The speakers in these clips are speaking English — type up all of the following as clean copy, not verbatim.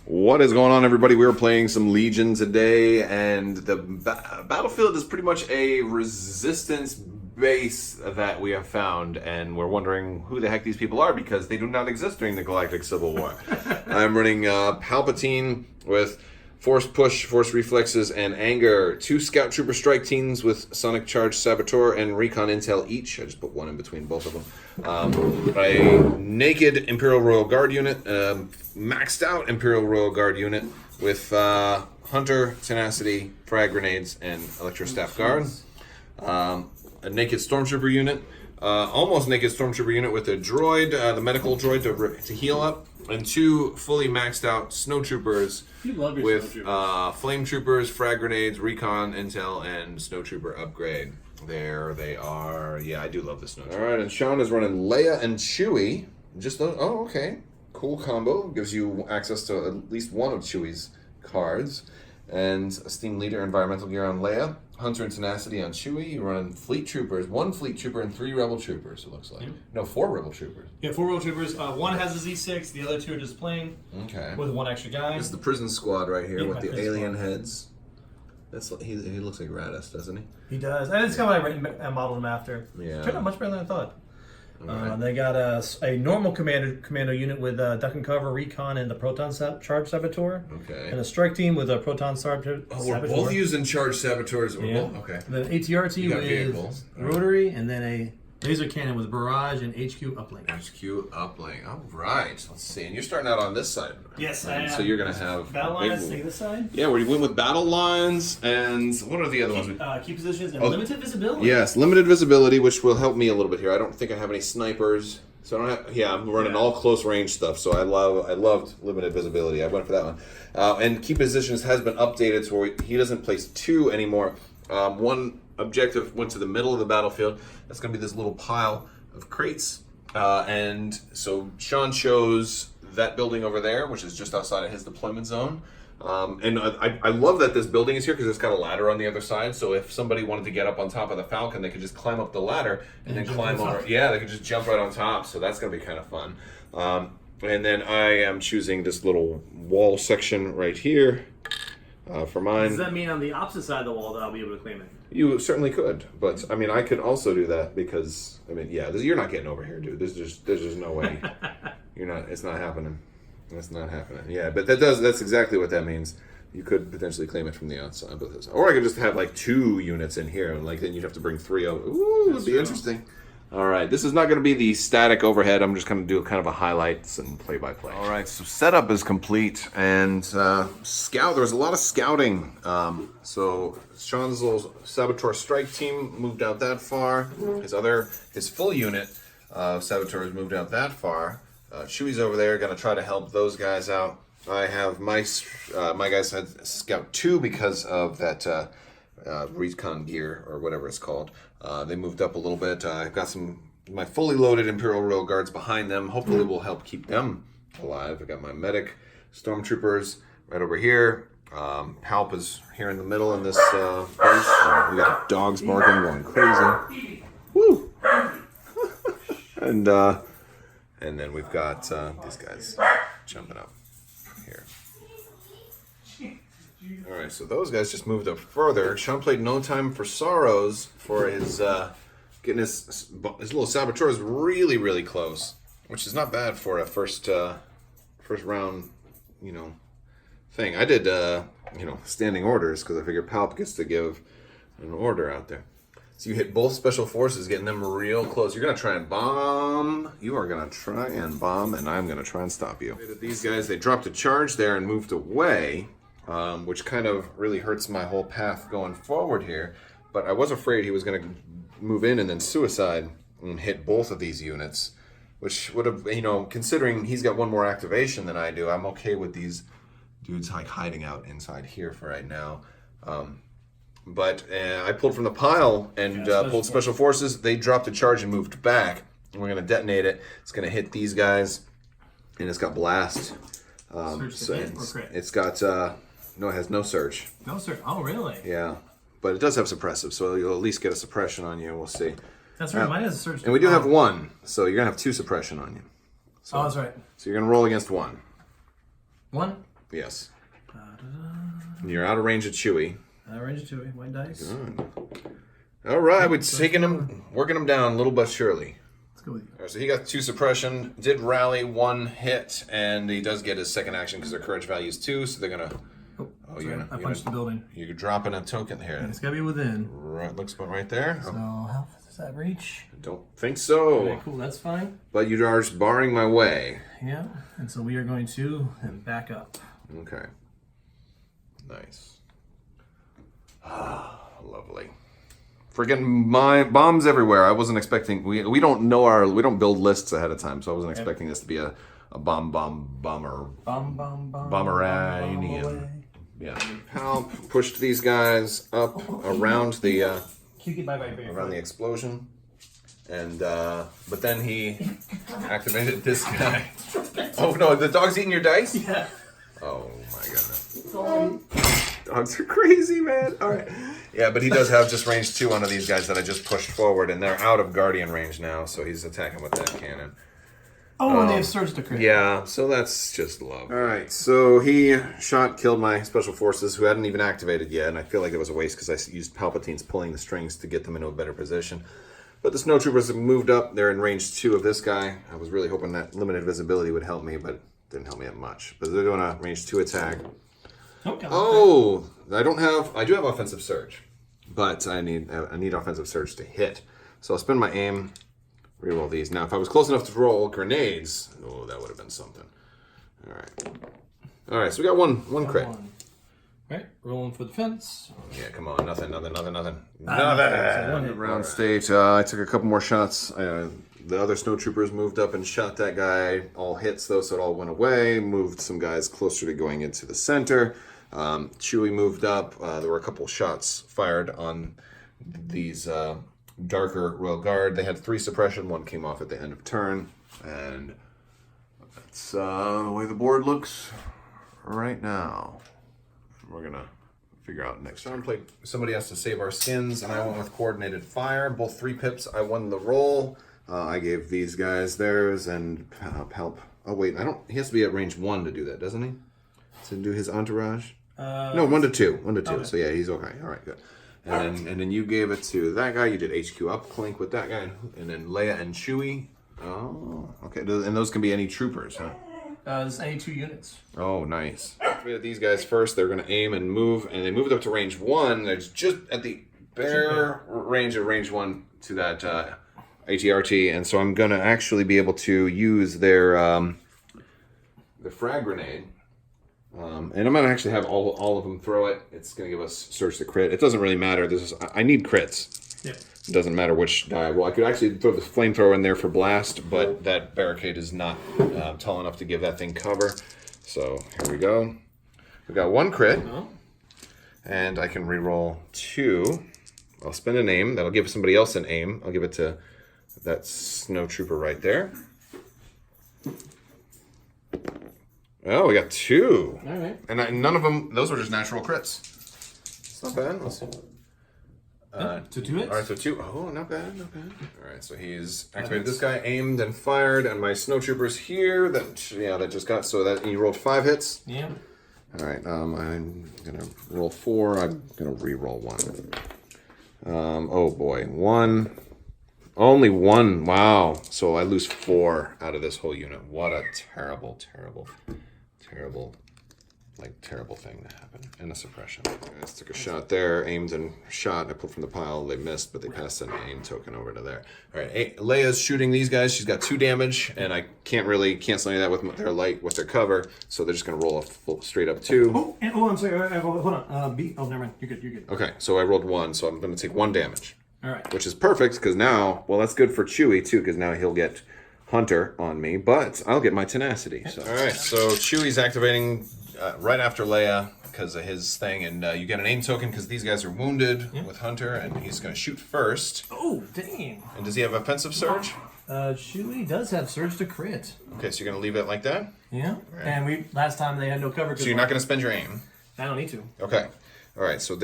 What is going on, everybody? We're playing some Legion today, and the battlefield is pretty much a resistance base that we have found, and we're wondering who the heck these people are because they do not exist during the Galactic Civil War. I'm running Palpatine with Force Push, Force Reflexes, and Anger. 2 Scout Trooper Strike Teams with Sonic Charge Saboteur and Recon Intel each. I just put one in between both of them. A naked Imperial Royal Guard unit, maxed out Imperial Royal Guard unit with Hunter, Tenacity, Frag Grenades, and Electro Staff Guard. A naked Stormtrooper unit, almost naked Stormtrooper unit with a droid, the medical droid to heal up, and 2 fully maxed out Snowtroopers with Flame Troopers, Frag Grenades, Recon Intel, and Snowtrooper upgrade. There they are. Yeah, I do love the Snowtrooper. Alright, and Sean is running Leia and Chewie. Oh, okay. Cool combo. Gives you access to at least one of Chewie's cards. And Esteemed Leader Environmental Gear on Leia. Hunter and Tenacity on Chewie. You're running Fleet Troopers. 1 Fleet Trooper and 3 Rebel Troopers, it looks like. Mm-hmm. No, 4 Rebel Troopers. Yeah, 4 Rebel Troopers. One has a Z6, the other 2 are just plain. Okay. With 1 extra guy. This is the prison squad right here with the alien heads. He looks like Radis, doesn't he? He does. And it's kind of what I modeled him after. Yeah. Turned out much better than I thought. Right. They got a normal commando unit with Duck and Cover, Recon, and the Proton Charge Saboteur. Okay. And a strike team with a Proton Saboteur. Oh, we're both using Charge Saboteurs. Yeah. Okay. The ATRT with Rotary, and then a laser cannon with Barrage and HQ Uplink. HQ Uplink. All right. Let's see. And you're starting out on this side. Yes, I am. So you're going to have... Battle lines, take this side. Yeah, we went with battle lines, and what are the other ones? Key positions and limited visibility. Yes, limited visibility, which will help me a little bit here. I don't think I have any snipers. So I don't have... Yeah, I'm running all close range stuff, so I loved limited visibility. I went for that one. And key positions has been updated so he doesn't place 2 anymore. One objective went to the middle of the battlefield. That's going to be this little pile of crates. And so Sean chose that building over there, which is just outside of his deployment zone. And I love that this building is here because it's got a ladder on the other side. So if somebody wanted to get up on top of the Falcon, they could just climb up the ladder and then climb over. Yeah, they could just jump right on top. So that's going to be kind of fun. And then I am choosing this little wall section right here for mine. Does that mean on the opposite side of the wall that I'll be able to claim it? You certainly could, but I mean, I could also do that because I mean, yeah, you're not getting over here, dude. There's just no way. You're not. It's not happening. It's not happening. Yeah, but that's exactly what that means. You could potentially claim it from the outside, or I could just have like 2 units in here, and like then you'd have to bring 3 over. Ooh, it'd be interesting. All right, this is not going to be the static overhead. I'm just going to do kind of a highlights and play-by-play. All right, so setup is complete, and scout. There was a lot of scouting. So Sean's little Saboteur strike team moved out that far. His full unit of Saboteurs moved out that far. Chewie's over there, going to try to help those guys out. I have my guys had Scout 2 because of that recon gear or whatever it's called. They moved up a little bit. I've got my fully loaded Imperial Royal Guards behind them. Hopefully will help keep them alive. I got my medic Stormtroopers right over here. Palp is here in the middle in this base. We got dogs barking, going crazy. Woo! And then we've got these guys jumping up here. All right, so those guys just moved up further. Sean played No Time for Sorrows for his getting his little saboteurs really, really close, which is not bad for a first round, thing. I did standing orders because I figured Palp gets to give an order out there. So you hit both special forces, getting them real close. You're gonna try and bomb. You are gonna try and bomb, and I'm gonna try and stop you. These guys, they dropped a charge there and moved away. Which kind of really hurts my whole path going forward here. But I was afraid he was going to move in and then suicide and hit both of these units, which would have, considering he's got 1 more activation than I do, I'm okay with these dudes like hiding out inside here for right now. But I pulled from the pile and pulled special forces. They dropped a charge and moved back. And we're going to detonate it. It's going to hit these guys, and it's got blast. It's got... No, it has no search. No search. Oh, really? Yeah. But it does have suppressive, so you'll at least get a suppression on you. We'll see. That's right. Mine has a search. And we do have 1, so you're going to have 2 suppression on you. So, that's right. So you're going to roll against 1. 1? Yes. You're out of range of Chewie. Out of range of Chewie. White dice. Good. All right, we're taking him, working him down little but surely. Let's go with you. All right, so he got 2 suppression, did rally 1 hit, and he does get his second action because their courage value is 2, so they're gonna. I punched the building. You're dropping a token here. And it's gotta be within. Right, looks about right there. So how does that reach? I don't think so. Okay, cool. That's fine. But you are just barring my way. Yeah, and so we are going to back up. Okay. Nice. Ah, lovely. Freaking my bombs everywhere. I wasn't expecting. We don't know we don't build lists ahead of time, so I wasn't expecting this to be a bomber. Bomberanian. Yeah. Palp pushed these guys up around the around the explosion, and but then he activated this guy. Oh no! The dog's eating your dice. Yeah. Oh my goodness. Dogs are crazy, man. All right. Yeah, but he does have just range 2 onto these guys that I just pushed forward, and they're out of Guardian range now, so he's attacking with that cannon. Oh, and they have surge to crit. Yeah, so that's just love. All right, so he killed my special forces who hadn't even activated yet, and I feel like it was a waste because I used Palpatine's pulling the strings to get them into a better position. But the snowtroopers have moved up. They're in range 2 of this guy. I was really hoping that limited visibility would help me, but didn't help me that much. But they're doing a range 2 attack. Oh, I do have offensive surge, but I need offensive surge to hit. So I'll spend my aim, reroll these. Now, if I was close enough to roll grenades, oh, that would have been something. All right. So we got one crit. Right, rolling for defense. Yeah, come on, nothing. Nothing. Round state. I took a couple more shots. The other snowtroopers moved up and shot that guy. All hits though, so it all went away. Moved some guys closer to going into the center. Chewie moved up. There were a couple shots fired on these darker Royal Guard. They had 3 suppression. 1 came off at the end of turn, and that's the way the board looks right now. We're gonna figure out next time. Somebody has to save our skins, and I went with coordinated fire. Both 3 pips. I won the roll. I gave these guys theirs, and Palp. Oh wait, he has to be at range 1 to do that, doesn't he? To do his entourage. No, 1 to 2. 1 to 2. Okay. So yeah, he's okay. All right, good. And then you gave it to that guy. You did HQ uplink with that guy, and then Leia and Chewie. Oh, okay. And those can be any troopers, huh? There's any 2 units. Oh, nice. We had these guys first. They're going to aim and move, and they moved up to range 1. They're just at the bare range of range 1 to that ATRT, and so I'm going to actually be able to use their the frag grenade. And I'm going to actually have all of them throw it. It's going to give us surge to crit. It doesn't really matter. I need crits. Yeah. It doesn't matter which die. Well, I could actually throw the flamethrower in there for blast, but that barricade is not tall enough to give that thing cover. So here we go. We got 1 crit, and I can reroll 2. I'll spend an aim. That'll give somebody else an aim. I'll give it to that snowtrooper right there. Oh, we got 2. All right. And none of them, those were just natural crits. It's not bad. Let's see. So 2 hits? All right, so 2. Oh, not bad. All right, so he's activated this guy, aimed and fired, and my snowtroopers here, that just got, so that he rolled 5 hits. Yeah. All right, I'm going to roll 4. I'm going to re-roll 1. Oh, boy. 1. Only 1. Wow. So I lose 4 out of this whole unit. What a terrible thing to happen. And a suppression. I just took a shot there, aimed and shot. I pulled from the pile. They missed, but they passed an aim token over to there. All right, Leia's shooting these guys. She's got 2 damage, and I can't really cancel any of that with their light, with their cover. So they're just going to roll a full, straight up 2. Oh, I'm sorry. Hold on. Never mind. You're good. Okay, so I rolled 1, so I'm going to take 1 damage. All right. Which is perfect, because now, well, that's good for Chewie, too, because now he'll get Hunter on me, but I'll get my tenacity. So. All right, so Chewie's activating right after Leia because of his thing, and you get an aim token because these guys are wounded with Hunter, and he's going to shoot first. Oh, dang. And does he have offensive surge? Chewie does have surge to crit. Okay, so you're going to leave it like that? Yeah. Right. And last time they had no cover. So you're not going to spend your aim? I don't need to. Okay. All right, so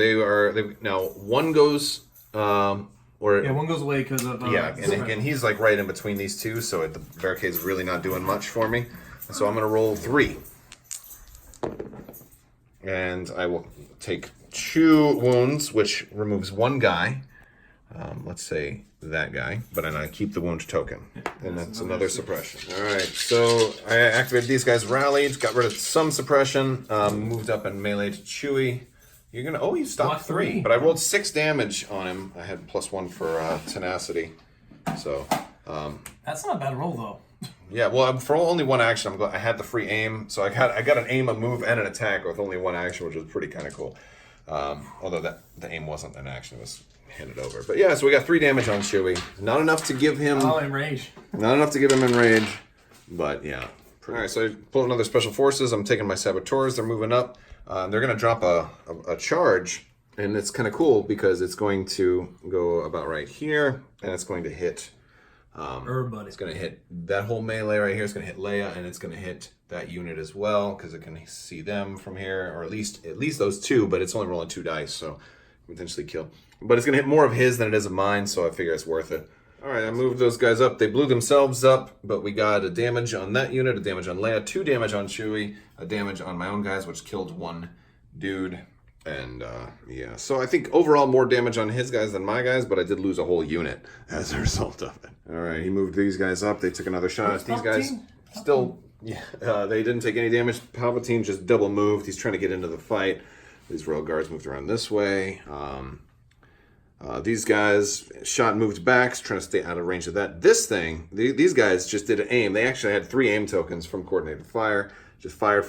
now 1 goes... one goes away because of... and he's like right in between these 2, so the barricade's really not doing much for me. So I'm going to roll 3. and I will take 2 wounds, which removes 1 guy. Let's say that guy, but then I keep the wound token, and that's another suppression. All right, so I activated these guys, rallied, got rid of some suppression, moved up and meleeed Chewie. You're gonna, you stopped 3, but I rolled 6 damage on him. I had +1 for tenacity, so. That's not a bad roll though. Yeah, well, for only 1 action, I'm glad I had the free aim, so I got an aim, a move, and an attack with only 1 action, which was pretty kind of cool. Although the aim wasn't an action, it was handed over. But yeah, so we got 3 damage on Chewie. Not enough to give him... enrage. Not enough to give him enrage, but yeah. Alright, so I pull another Special Forces. I'm taking my Saboteurs. They're moving up. They're going to drop a charge, and it's kind of cool because it's going to go about right here, and it's going to hit... Everybody. It's going to hit that whole melee right here. It's going to hit Leia, and it's going to hit that unit as well because it can see them from here, or at least those 2. But it's only rolling 2 dice, so potentially kill. But it's going to hit more of his than it is of mine, so I figure it's worth it. All right, I moved those guys up. They blew themselves up, but we got a damage on that unit, a damage on Leia, 2 damage on Chewie, a damage on my own guys, which killed 1 dude. And yeah, so I think overall more damage on his guys than my guys, but I did lose a whole unit as a result of it. All right, he moved these guys up. They took another shot at these guys. Still, yeah, they didn't take any damage. Palpatine just double moved. He's trying to get into the fight. These royal guards moved around this way. These guys shot, moved back, trying to stay out of range of that. This thing, these guys just did an aim. They actually had 3 aim tokens from coordinated fire. Just fired,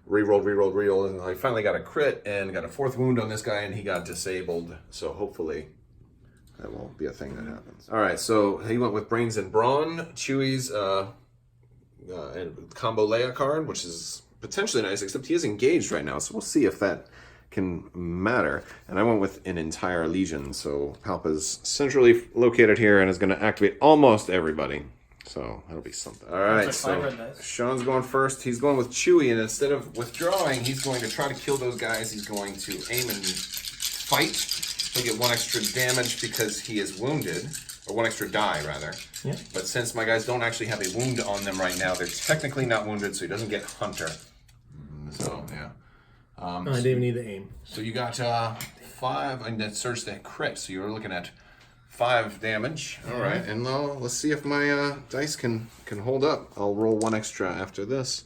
rerolled, and I finally got a crit and got a 4th wound on this guy, and he got disabled. So hopefully that won't be a thing that happens. All right, so he went with Brains and Brawn, Chewie's combo Leia card, which is potentially nice, except he is engaged right now, so we'll see if that can matter. And I went with an entire legion, so Palp is centrally located here and is going to activate almost everybody. So that'll be something. All right, so Sean's going first. He's going with Chewie, and instead of withdrawing, he's going to try to kill those guys. He's going to aim and fight. He'll get 1 extra damage because he is wounded, or 1 extra die, rather. Yeah. But since my guys don't actually have a wound on them right now, they're technically not wounded, so he doesn't get Hunter. So, yeah. I didn't even need the aim. So you got 5, and that surged that crit, so you're looking at 5 damage. All right, and let's see if my dice can hold up. I'll roll 1 extra after this.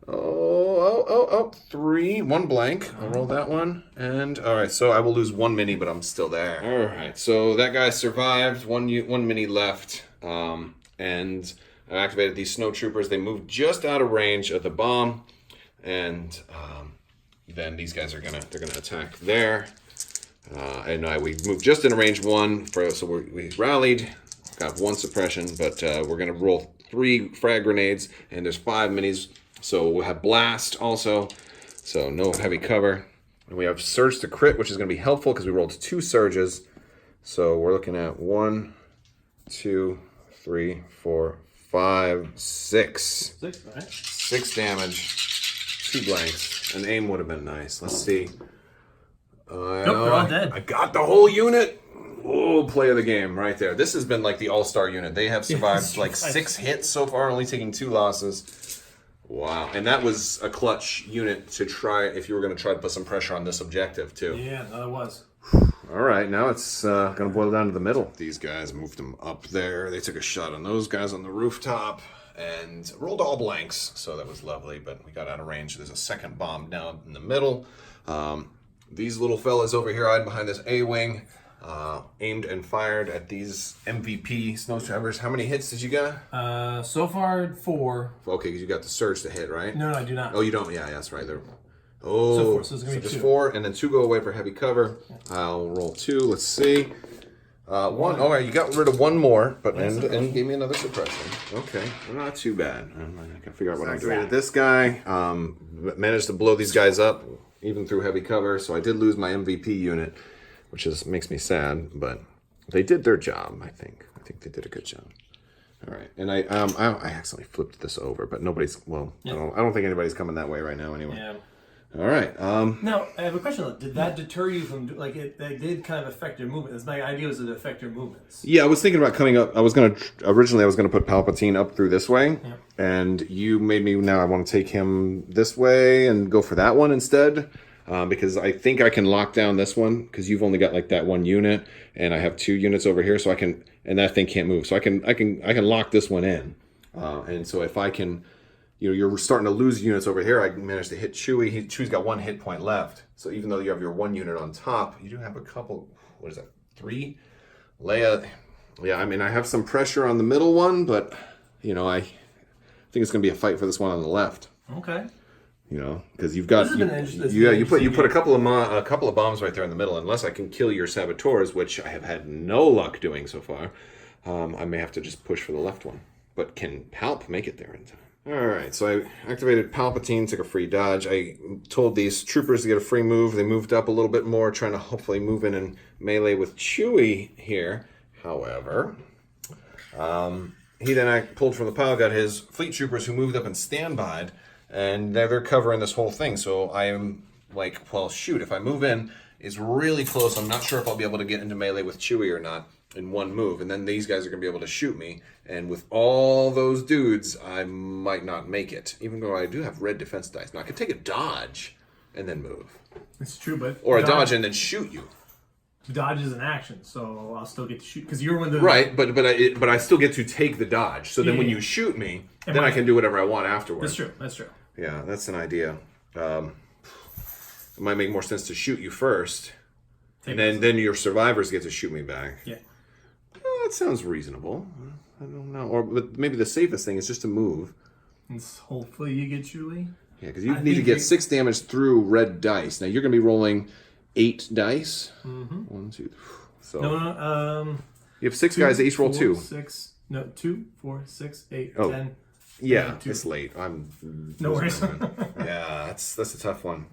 3, 1 blank. I'll roll that one. And all right, so I will lose 1 mini, but I'm still there. All right, so that guy survived. 1 mini left, and I activated these snow troopers. They moved just out of range of the bomb, and then these guys are gonna attack there. And we moved just in range 1, so we rallied, got 1 suppression, but we're going to roll 3 frag grenades, and there's 5 minis, so we'll have blast also, so no heavy cover. And we have surge to crit, which is going to be helpful because we rolled 2 surges, so we're looking at 1, 2, 3, 4, 5, 6. 6, right? 6 damage, 2 blanks. An aim would have been nice. Let's see. Nope, they're all dead. I got the whole unit. Oh, play of the game right there. This has been like the all-star unit. They have survived like 6 hits so far, only taking 2 losses. Wow. And that was a clutch unit to try if you were going to try to put some pressure on this objective, too. Yeah, that was. All right, now it's going to boil down to the middle. These guys moved them up there. They took a shot on those guys on the rooftop and rolled all blanks, so that was lovely, but we got out of range. There's a second bomb down in the middle. These little fellas over here hiding behind this A-wing, aimed and fired at these MVP snow travelers. How many hits did you get? So far, 4. Okay, because you got the surge to hit, right? No, I do not. Oh, you don't? Yeah, that's right. Oh, so 4, so it's going to be just 2. 4, and then 2 go away for heavy cover. I'll roll 2. Let's see. 1. All right, you got rid of 1 more, but and gave me another suppression. Okay, well, not too bad. I can figure out what I'm doing. This guy managed to blow these guys up, even through heavy cover. So I did lose my MVP unit, which makes me sad. But they did their job. I think they did a good job. All right, and I accidentally flipped this over, but nobody's. Well, I don't think anybody's coming that way right now. Anyway. Yeah. All right. Now, I have a question. Did that deter you from, like, it did kind of affect your movement? My idea was to affect your movements. Yeah, I was thinking about coming up. Originally I was going to put Palpatine up through this way. Yeah. And you made me, now I want to take him this way and go for that one instead. Because I think I can lock down this one because you've only got like that one unit and I have 2 units over here. So I can, and that thing can't move. So I can lock this one in. And so if I can, you're starting to lose units over here. I managed to hit Chewie. Chewie's got 1 hit point left. So even though you have your 1 unit on top, you do have a couple, what is that, 3? Leia, yeah, I mean, I have some pressure on the middle one, but, I think it's going to be a fight for this one on the left. Okay. Because you've got, you put a couple of bombs right there in the middle. Unless I can kill your saboteurs, which I have had no luck doing so far, I may have to just push for the left one. But can Palp make it there in time? All right, so I activated Palpatine, took a free dodge. I told these troopers to get a free move. They moved up a little bit more, trying to hopefully move in and melee with Chewie here. However, he then pulled from the pile, got his fleet troopers who moved up and standbyed, and they're covering this whole thing. So I am like, well, shoot, if I move in, it's really close. I'm not sure if I'll be able to get into melee with Chewie or not in one move, and then these guys are going to be able to shoot me, and with all those dudes, I might not make it, even though I do have red defense dice. Now, I could take a dodge and then move. It's true, but... Or a dodge and then shoot you. Dodge is an action, so I'll still get to shoot, because you're one of the... Right, but I still get to take the dodge, so then when you shoot me, then I can do whatever I want afterwards. That's true. Yeah, that's an idea. It might make more sense to shoot you first, and then your survivors get to shoot me back. Yeah. That sounds reasonable. I don't know. But maybe the safest thing is just to move. Hopefully you get Chewie. Yeah, because you need to get 6 damage through red dice. Now you're going to be rolling 8 dice. Mm-hmm. 1, 2, 3. So no. You have 6 guys that each roll 2. 6. No, 2, 4, 6, 8, 10. Yeah, it's late. No worries. Yeah, that's a tough one.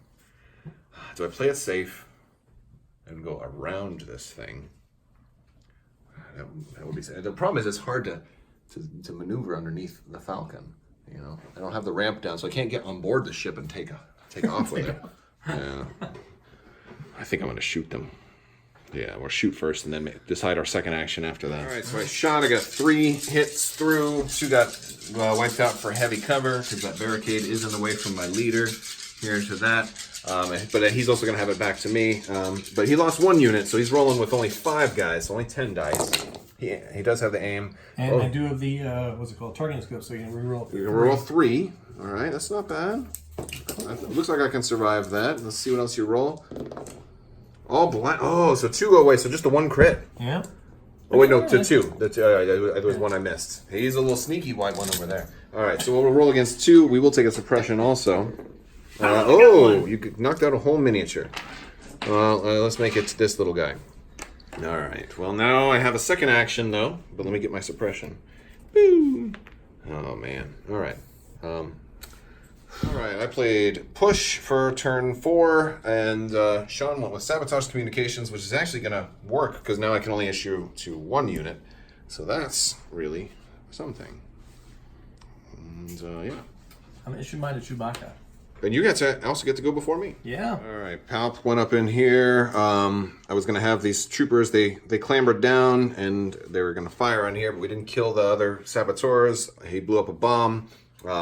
Do I play it safe and go around this thing? That would be sad. The problem is it's hard to maneuver underneath the Falcon. I don't have the ramp down, so I can't get on board the ship and take off with it. Yeah. I think I'm going to shoot them. Yeah, we'll shoot first and then decide our second action after that. All right, so I shot. I got 3 hits through. 2 got wiped out for heavy cover because that barricade is in the way from my leader. Here to that. But he's also going to have it back to me. But he lost 1 unit, so he's rolling with only 5 guys, only 10 dice. He does have the aim. And I do have the, what's it called, targeting scope, so you can reroll. You can roll 3. All right, that's not bad. It looks like I can survive that. Let's see what else you roll. All black. Oh, so 2 go away, so just the 1 crit. Yeah. Oh, wait, no, to 2. There was 1 I missed. He's a little sneaky white one over there. All right, so we'll roll against 2. We will take a suppression also. You knocked out a whole miniature. Let's make it this little guy. All right. Well, now I have a second action, though. But let me get my suppression. Boom. Oh, man. All right. I played Push for turn 4, and Sean went with Sabotage Communications, which is actually going to work, because now I can only issue to 1 unit. So that's really something. And, yeah. I'm going to issue mine to Chewbacca. And you also get to go before me. Yeah. All right. Palp went up in here. I was going to have these troopers. They clambered down, and they were going to fire on here, but we didn't kill the other saboteurs. He blew up a bomb,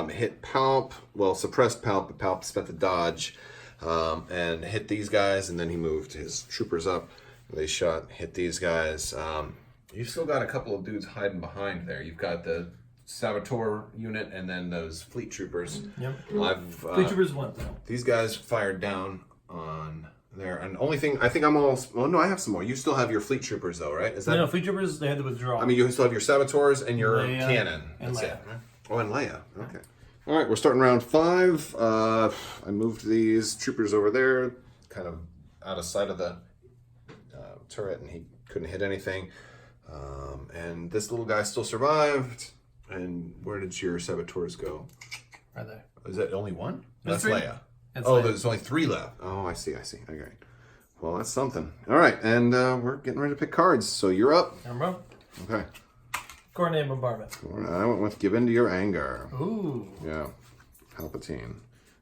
hit Palp. Well, suppressed Palp, but Palp spent the dodge, and hit these guys, and then he moved his troopers up. They hit these guys. You've still got a couple of dudes hiding behind there. You've got the Saboteur unit and then those fleet troopers. Yep. Fleet troopers went though. These guys fired down on there, and only thing I think I'm almost. Oh no, I have some more. You still have your fleet troopers though, right? Is that? No, fleet troopers they had to withdraw. I mean, you still have your saboteurs and your Leia cannon. And That's Leia. it. Oh, and Leia. Okay. All right, we're starting round 5. I moved these troopers over there, kind of out of sight of the turret, and he couldn't hit anything. And this little guy still survived. And where did your saboteurs go? Right there. Is that only 1? That's 3. Leia. Leia. There's only 3 left. Oh, I see. Okay. Well, that's something. All right, and we're getting ready to pick cards. So you're up. I'm up. Okay. Coordinated bombardment. I went with Give In to Your Anger. Ooh. Yeah. Palpatine.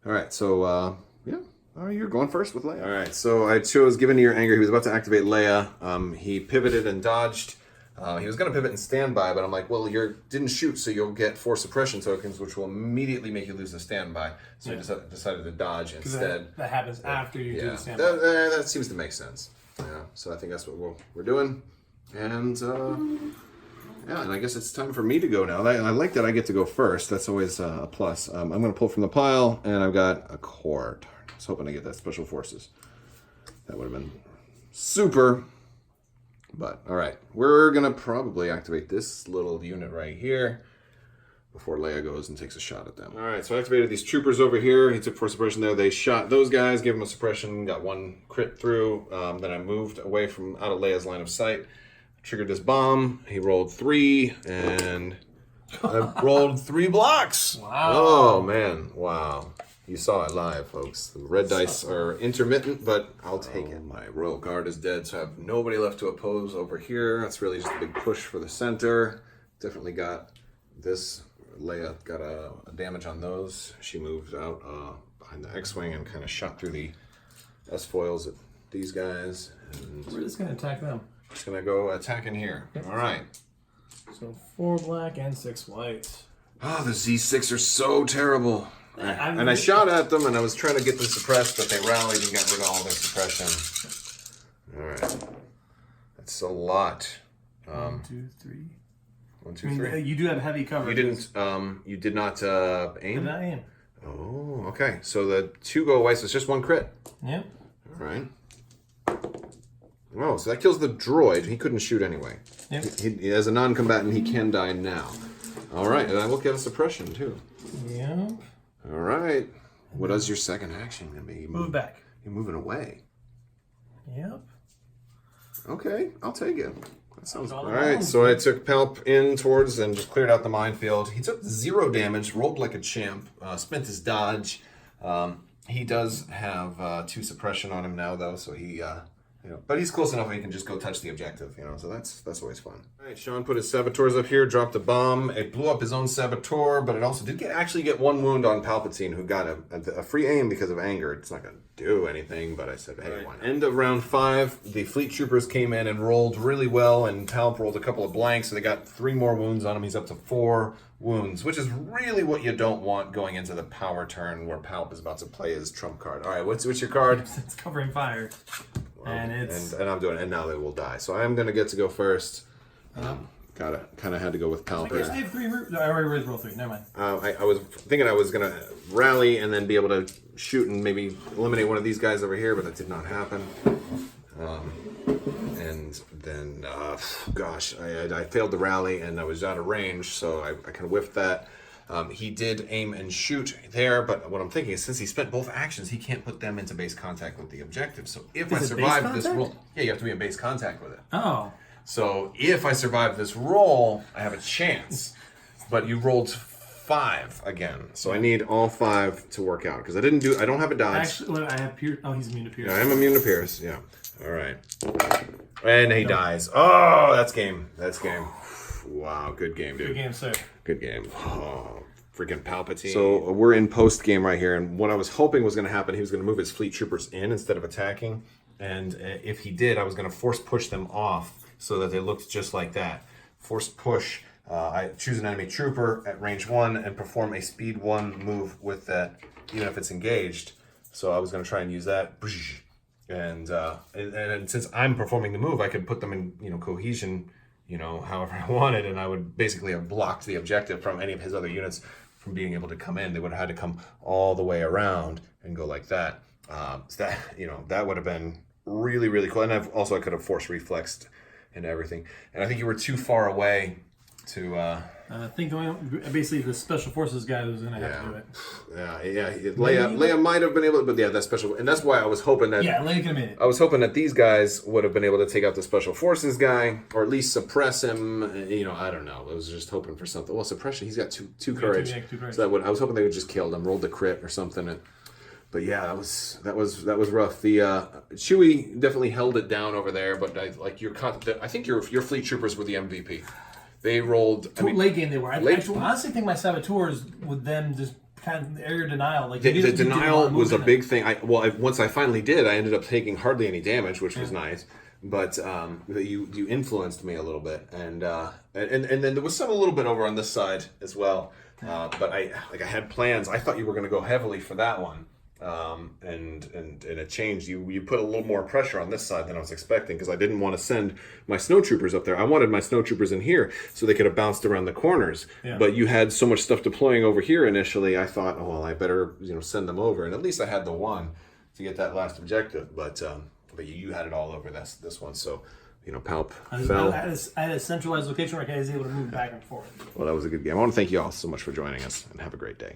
All right, so, yeah. Oh, you're going first with Leia. All right, so I chose, given your anger, he was about to activate Leia. He pivoted and dodged. He was going to pivot and standby, but I'm like, well, you didn't shoot, so you'll get 4 suppression tokens, which will immediately make you lose the standby. So I decided to dodge instead. That happens after you do the standby. That seems to make sense. Yeah, so I think that's what we're doing. And yeah, and I guess it's time for me to go now. I like that I get to go first. That's always a plus. I'm going to pull from the pile, and I've got a core. Darn, I was hoping to get that Special Forces. That would have been super. But, all right. We're going to probably activate this little unit right here before Leia goes and takes a shot at them. All right, so I activated these troopers over here. He took 4 suppression there. They shot those guys, gave them a suppression, got 1 crit through. Then I moved away from out of Leia's line of sight. Triggered this bomb. He rolled 3, and I rolled 3 blocks. Wow. Oh, man. Wow. You saw it live, folks. The red dice are intermittent, but I'll take it. My Royal Guard is dead, so I have nobody left to oppose over here. That's really just a big push for the center. Definitely got this. Leia got a damage on those. She moved out behind the X-Wing and kind of shot through the S-foils at these guys. And we're just going to attack them. Just going to go attack in here. All right. So 4 black and 6 white. Oh, the Z6 are so terrible. And I shot at them, and I was trying to get them suppressed, but they rallied and got rid of all their suppression. All right. That's a lot. 1, 2, 3. 1, 2, 3. You do have heavy cover. You didn't. You did not aim. Did not aim. Oh, okay. So the 2 go away. So it's just 1 crit. Yep. All right. Oh, so that kills the droid. He couldn't shoot anyway. Yep. He, as a non-combatant, he can die now. All right, and I will get a suppression too. Yep. All right. What is your second action gonna be? Move back. You're moving away. Yep. Okay, I'll take it. That sounds all right. So I took Palp in towards and just cleared out the minefield. He took 0 damage, rolled like a champ, spent his dodge. He does have 2 suppression on him now, though, so he, but he's close enough he can just go touch the objective, so that's always fun. All right, Sean put his saboteurs up here, dropped a bomb. It blew up his own saboteur, but it also did actually get 1 wound on Palpatine, who got a free aim because of anger. It's not going to do anything, but I said, hey, why not? End of round 5, the fleet troopers came in and rolled really well, and Palp rolled a couple of blanks, so they got 3 more wounds on him. He's up to 4 wounds, which is really what you don't want going into the power turn where Palp is about to play his trump card. All right, what's your card? It's covering fire. And it's and I'm doing it, and now they will die. So I am going to get to go first. Kind of had to go with Palp. I guess I have 3. I already raised roll 3. Never mind. I was thinking I was going to rally and then be able to shoot and maybe eliminate one of these guys over here, but that did not happen. And then, gosh, I failed the rally and I was out of range, so I kind of whiffed that. He did aim and shoot there, but what I'm thinking is since he spent both actions, he can't put them into base contact with the objective. So if I survive this roll, you have to be in base contact with it. Oh. So if I survive this roll, I have a chance. But you rolled 5 again, so I need all 5 to work out because I don't have a dodge. Actually, I have Pierce. Oh, he's immune to Pierce. Yeah, I'm immune to Pierce. Yeah. All right. And he dies. Oh, that's game. Wow, good game, dude. Good game, sir. Good game. Oh, freaking Palpatine. So we're in post game right here, and what I was hoping was going to happen, he was going to move his fleet troopers in instead of attacking, and if he did, I was going to force push them off so that they looked just like that. Force push. I choose an enemy trooper at range 1 and perform a speed 1 move with that, even if it's engaged. So I was going to try and use that. And since I'm performing the move, I could put them in cohesion, however I wanted, and I would basically have blocked the objective from any of his other units from being able to come in. They would have had to come all the way around and go like that. So that that would have been really, really cool. And I could have force reflexed and everything. And I think you were too far away to. I think basically the special forces guy was going to have to do it. Yeah. Leia might have been able to, but yeah, that's special, and that's why I was hoping that. Yeah, Leia could have made it. I was hoping that these guys would have been able to take out the special forces guy, or at least suppress him. I don't know. I was just hoping for something. Well, suppression. He's got two courage. Two courage. So I was hoping they would just kill him, rolled the crit or something. But yeah, that was rough. The Chewie definitely held it down over there, but I think your fleet troopers were the MVP. They rolled. Late game they were. I honestly think my saboteurs with them just kind of area denial. Like the denial was a big thing. Once I finally did, I ended up taking hardly any damage, which was nice. But you influenced me a little bit, and then there was some a little bit over on this side as well. But I had plans. I thought you were going to go heavily for that one, and it changed. You put a little more pressure on this side than I was expecting, because I didn't want to send my snowtroopers up there. I wanted my snowtroopers in here so they could have bounced around the corners. Yeah. But you had so much stuff deploying over here initially. I thought, oh well, I better send them over, and at least I had the one to get that last objective. But you had it all over this one, so Palp fell. I had a centralized location where I was able to move back and forth. Well, that was a good game. I want to thank you all so much for joining us, and have a great day.